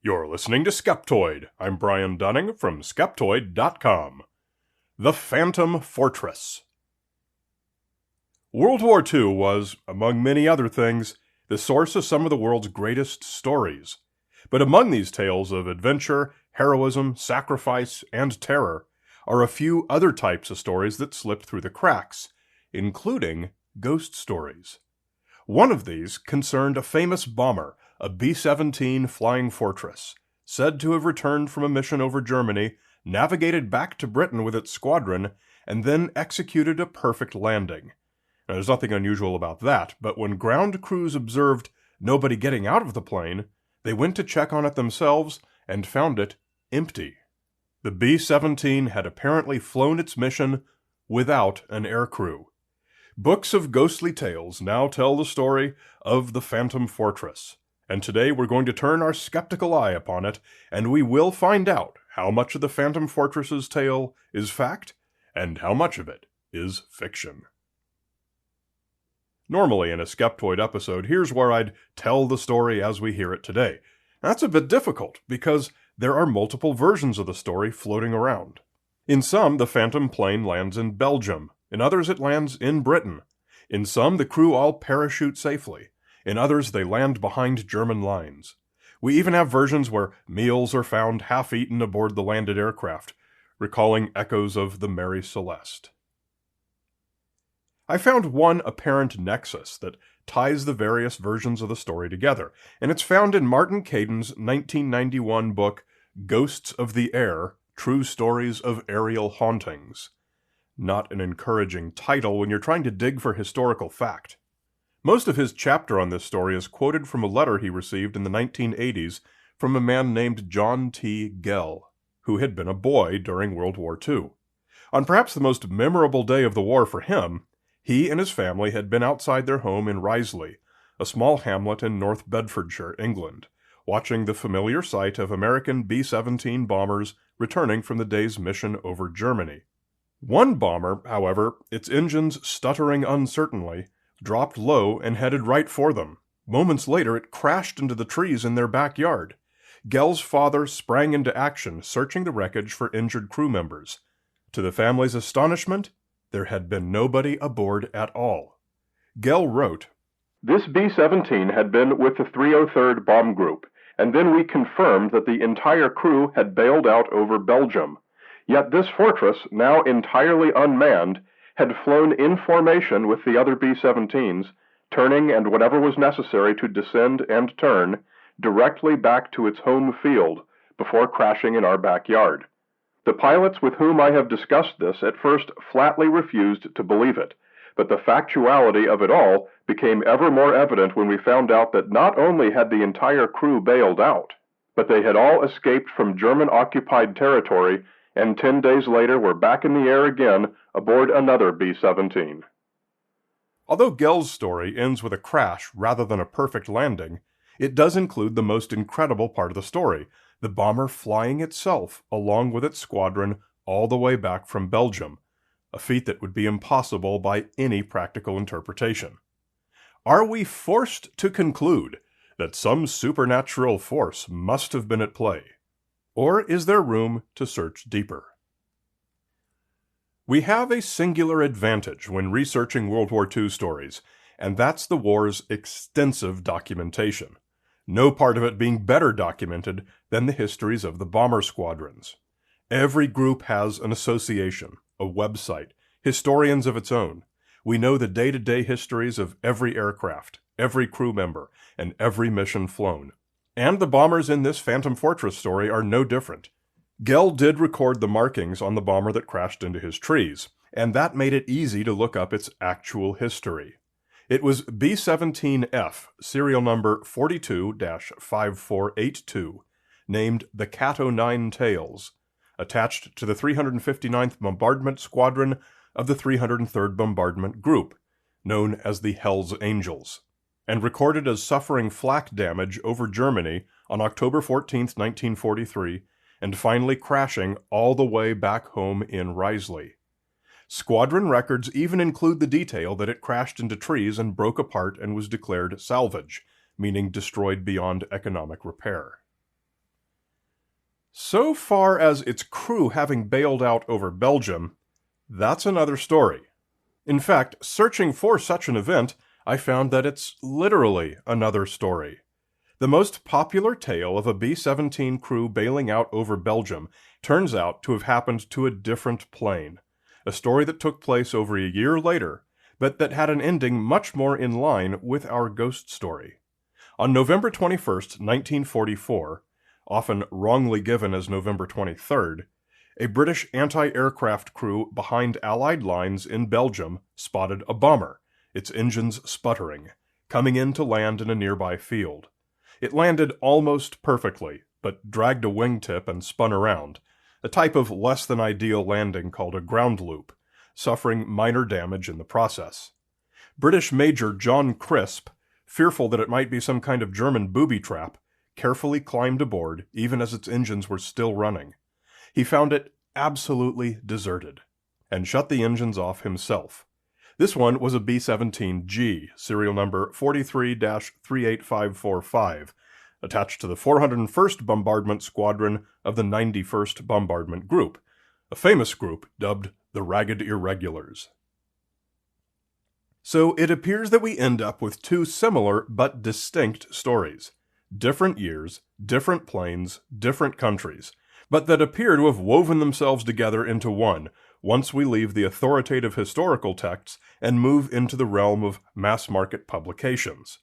You're listening to Skeptoid. I'm Brian Dunning from Skeptoid.com. The Phantom Fortress. World War II was, among many other things, the source of some of the world's greatest stories. But among these tales of adventure, heroism, sacrifice, and terror are a few other types of stories that slipped through the cracks, including ghost stories. One of these concerned a famous bomber, a B-17 Flying Fortress, said to have returned from a mission over Germany, navigated back to Britain with its squadron, and then executed a perfect landing. Now, there's nothing unusual about that, but when ground crews observed nobody getting out of the plane, they went to check on it themselves and found it empty. The B-17 had apparently flown its mission without an aircrew. Books of ghostly tales now tell the story of the Phantom Fortress, and today we're going to turn our skeptical eye upon it, and we will find out how much of the Phantom Fortress's tale is fact, and how much of it is fiction. Normally in a Skeptoid episode, here's where I'd tell the story as we hear it today. That's a bit difficult, because there are multiple versions of the story floating around. In some, the Phantom plane lands in Belgium. In others, it lands in Britain. In some, the crew all parachute safely. In others, they land behind German lines. We even have versions where meals are found half-eaten aboard the landed aircraft, recalling echoes of the Mary Celeste. I found one apparent nexus that ties the various versions of the story together, and it's found in Martin Caden's 1991 book, Ghosts of the Air, True Stories of Aerial Hauntings. Not an encouraging title when you're trying to dig for historical fact. Most of his chapter on this story is quoted from a letter he received in the 1980s from a man named John Gell, who had been a boy during World War II. On perhaps the most memorable day of the war for him, he and his family had been outside their home in Risley, a small hamlet in North Bedfordshire, England, watching the familiar sight of American B-17 bombers returning from the day's mission over Germany. One bomber, however, its engines stuttering uncertainly, dropped low and headed right for them. Moments later, it crashed into the trees in their backyard. Gell's father sprang into action, searching the wreckage for injured crew members. To the family's astonishment, there had been nobody aboard at all. Gell wrote, "This B-17 had been with the 303rd Bomb Group, and then we confirmed that the entire crew had bailed out over Belgium. Yet this fortress, now entirely unmanned, had flown in formation with the other B-17s, turning and whatever was necessary to descend and turn, directly back to its home field before crashing in our backyard. The pilots with whom I have discussed this at first flatly refused to believe it, but the factuality of it all became ever more evident when we found out that not only had the entire crew bailed out, but they had all escaped from German-occupied territory and 10 days later were back in the air again aboard another B-17. Although Gell's story ends with a crash rather than a perfect landing, it does include the most incredible part of the story, the bomber flying itself along with its squadron all the way back from Belgium, a feat that would be impossible by any practical interpretation. Are we forced to conclude that some supernatural force must have been at play? Or is there room to search deeper? We have a singular advantage when researching World War II stories, and that's the war's extensive documentation, no part of it being better documented than the histories of the bomber squadrons. Every group has an association, a website, historians of its own. We know the day-to-day histories of every aircraft, every crew member, and every mission flown. And the bombers in this Phantom Fortress story are no different. Gell did record the markings on the bomber that crashed into his trees, and that made it easy to look up its actual history. It was B-17F, serial number 42-5482, named the Cat-O-9 Tails, attached to the 359th Bombardment Squadron of the 303rd Bombardment Group, known as the Hells Angels, and recorded as suffering flak damage over Germany on October 14, 1943, and finally crashing all the way back home in Risley. Squadron records even include the detail that it crashed into trees and broke apart and was declared salvage, meaning destroyed beyond economic repair. So far as its crew having bailed out over Belgium, that's another story. In fact, searching for such an event, I found that it's literally another story. The most popular tale of a B-17 crew bailing out over Belgium turns out to have happened to a different plane, a story that took place over a year later, but that had an ending much more in line with our ghost story. On November 21st, 1944, often wrongly given as November 23rd, a British anti-aircraft crew behind Allied lines in Belgium spotted a bomber, its engines sputtering, coming in to land in a nearby field. It landed almost perfectly, but dragged a wingtip and spun around, a type of less than ideal landing called a ground loop, suffering minor damage in the process. British Major John Crisp, fearful that it might be some kind of German booby trap, carefully climbed aboard even as its engines were still running. He found it absolutely deserted, and shut the engines off himself. This one was a B-17G, serial number 43-38545, attached to the 401st Bombardment Squadron of the 91st Bombardment Group, a famous group dubbed the Ragged Irregulars. So it appears that we end up with two similar but distinct stories. Different years, different planes, different countries, but that appear to have woven themselves together into one, once we leave the authoritative historical texts and move into the realm of mass-market publications.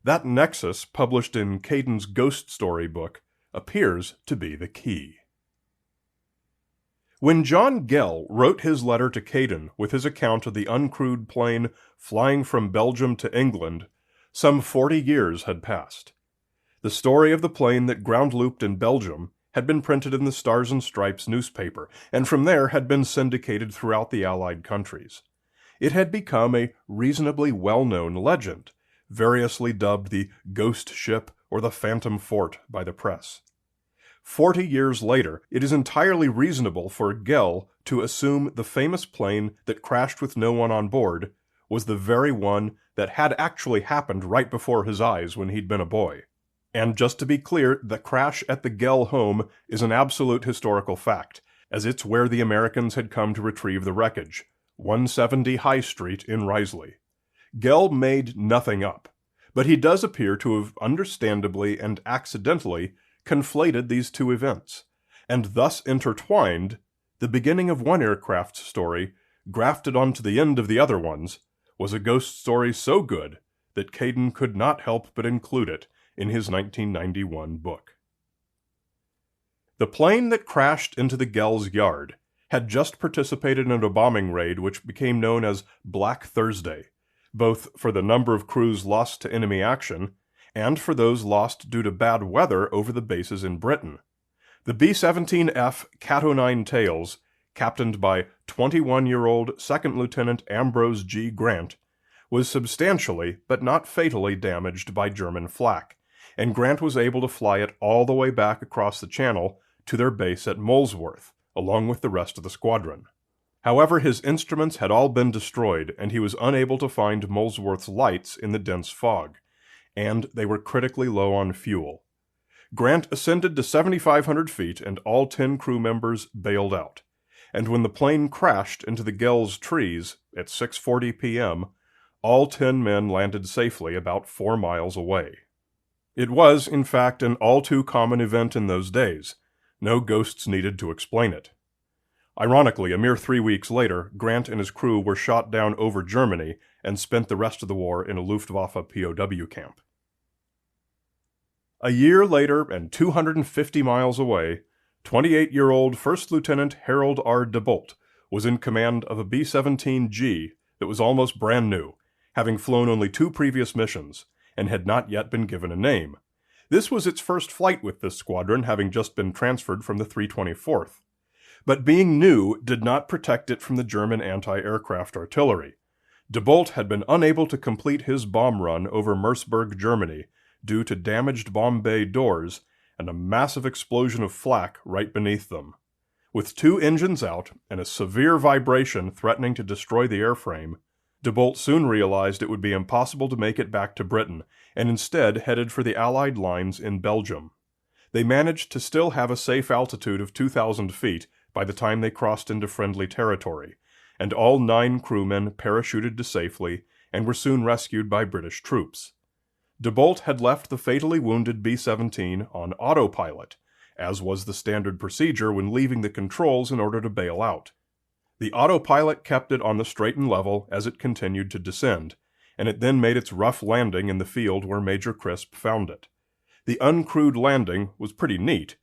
That nexus, published in Caden's Ghost Story book, appears to be the key. When John Gell wrote his letter to Caden with his account of the uncrewed plane flying from Belgium to England, some 40 years had passed. The story of the plane that ground-looped in Belgium had been printed in the Stars and Stripes newspaper, and from there had been syndicated throughout the Allied countries. It had become a reasonably well-known legend, variously dubbed the Ghost Ship or the Phantom Fort by the press. 40 years later, it is entirely reasonable for Gell to assume the famous plane that crashed with no one on board was the very one that had actually happened right before his eyes when he'd been a boy. And just to be clear, the crash at the Gell home is an absolute historical fact, as it's where the Americans had come to retrieve the wreckage, 170 High Street in Risley. Gell made nothing up, but he does appear to have understandably and accidentally conflated these two events, and thus intertwined the beginning of one aircraft's story, grafted onto the end of the other one's, was a ghost story so good that Caden could not help but include it in his 1991 book. The plane that crashed into the Gell's yard had just participated in a bombing raid which became known as Black Thursday, both for the number of crews lost to enemy action and for those lost due to bad weather over the bases in Britain. The B-17F Cat-O-Nine Tails, captained by 21-year-old Second Lieutenant Ambrose G. Grant, was substantially but not fatally damaged by German flak, and Grant was able to fly it all the way back across the Channel to their base at Molesworth, along with the rest of the squadron. However, his instruments had all been destroyed, and he was unable to find Molesworth's lights in the dense fog, and they were critically low on fuel. Grant ascended to 7,500 feet, and all 10 crew members bailed out. And when the plane crashed into the Gell's trees at 6:40 p.m., all 10 men landed safely about 4 miles away. It was, in fact, an all-too-common event in those days. No ghosts needed to explain it. Ironically, a mere 3 weeks later, Grant and his crew were shot down over Germany and spent the rest of the war in a Luftwaffe POW camp. A year later, and 250 miles away, 28-year-old First Lieutenant Harold R. DeBolt was in command of a B-17G that was almost brand new, having flown only 2 previous missions, and had not yet been given a name. This was its first flight with this squadron, having just been transferred from the 324th. But being new did not protect it from the German anti-aircraft artillery. DeBolt had been unable to complete his bomb run over Merseburg, Germany, due to damaged bomb bay doors and a massive explosion of flak right beneath them. With 2 engines out and a severe vibration threatening to destroy the airframe, DeBolt soon realized it would be impossible to make it back to Britain, and instead headed for the Allied lines in Belgium. they managed to still have a safe altitude of 2,000 feet by the time they crossed into friendly territory, and all 9 crewmen parachuted to safety and were soon rescued by British troops. DeBolt had left the fatally wounded B-17 on autopilot, as was the standard procedure when leaving the controls in order to bail out. The autopilot kept it on the straight and level as it continued to descend, and it then made its rough landing in the field where Major Crisp found it. The uncrewed landing was pretty neat,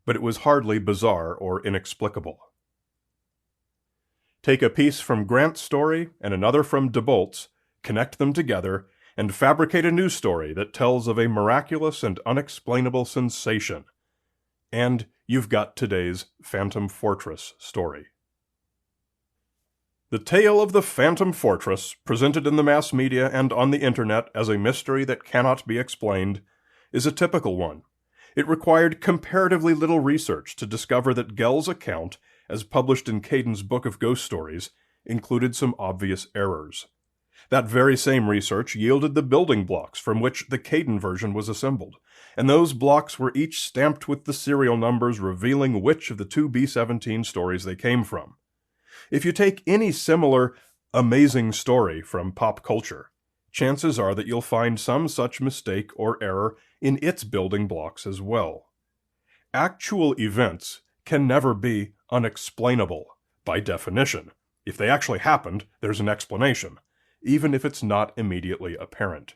but it was hardly bizarre or inexplicable. Take a piece from Grant's story and another from DeBolt's, connect them together, and fabricate a new story that tells of a miraculous and unexplainable sensation. And you've got today's Phantom Fortress story. The tale of the Phantom Fortress, presented in the mass media and on the internet as a mystery that cannot be explained, is a typical one. It required comparatively little research to discover that Gell's account, as published in Caden's Book of Ghost Stories, included some obvious errors. That very same research yielded the building blocks from which the Caden version was assembled, and those blocks were each stamped with the serial numbers revealing which of the 2 B-17 stories they came from. If you take any similar amazing story from pop culture, chances are that you'll find some such mistake or error in its building blocks as well. Actual events can never be unexplainable, by definition. If they actually happened, there's an explanation, even if it's not immediately apparent.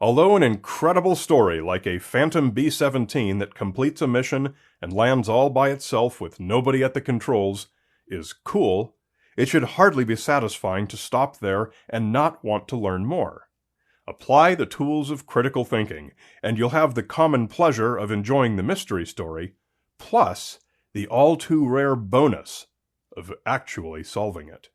Although an incredible story like a Phantom B-17 that completes a mission and lands all by itself with nobody at the controls is cool, it should hardly be satisfying to stop there and not want to learn more. Apply the tools of critical thinking, and you'll have the common pleasure of enjoying the mystery story, plus the all-too-rare bonus of actually solving it.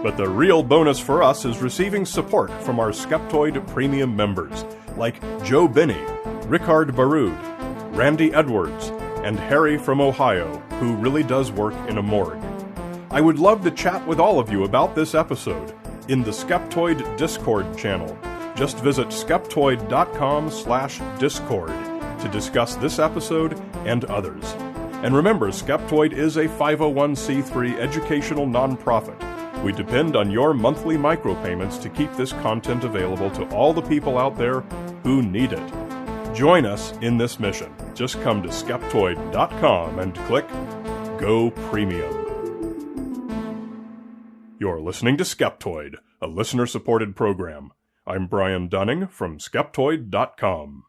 But the real bonus for us is receiving support from our Skeptoid Premium members, like Joe Binney, Rickard Barud, Randy Edwards, and Harry from Ohio, who really does work in a morgue. I would love to chat with all of you about this episode in the Skeptoid Discord channel. Just visit skeptoid.com/discord to discuss this episode and others. And remember, Skeptoid is a 501c3 educational nonprofit. We depend on your monthly micropayments to keep this content available to all the people out there who need it. Join us in this mission. Just come to skeptoid.com and click Go Premium. You're listening to Skeptoid, a listener-supported program. I'm Brian Dunning from skeptoid.com.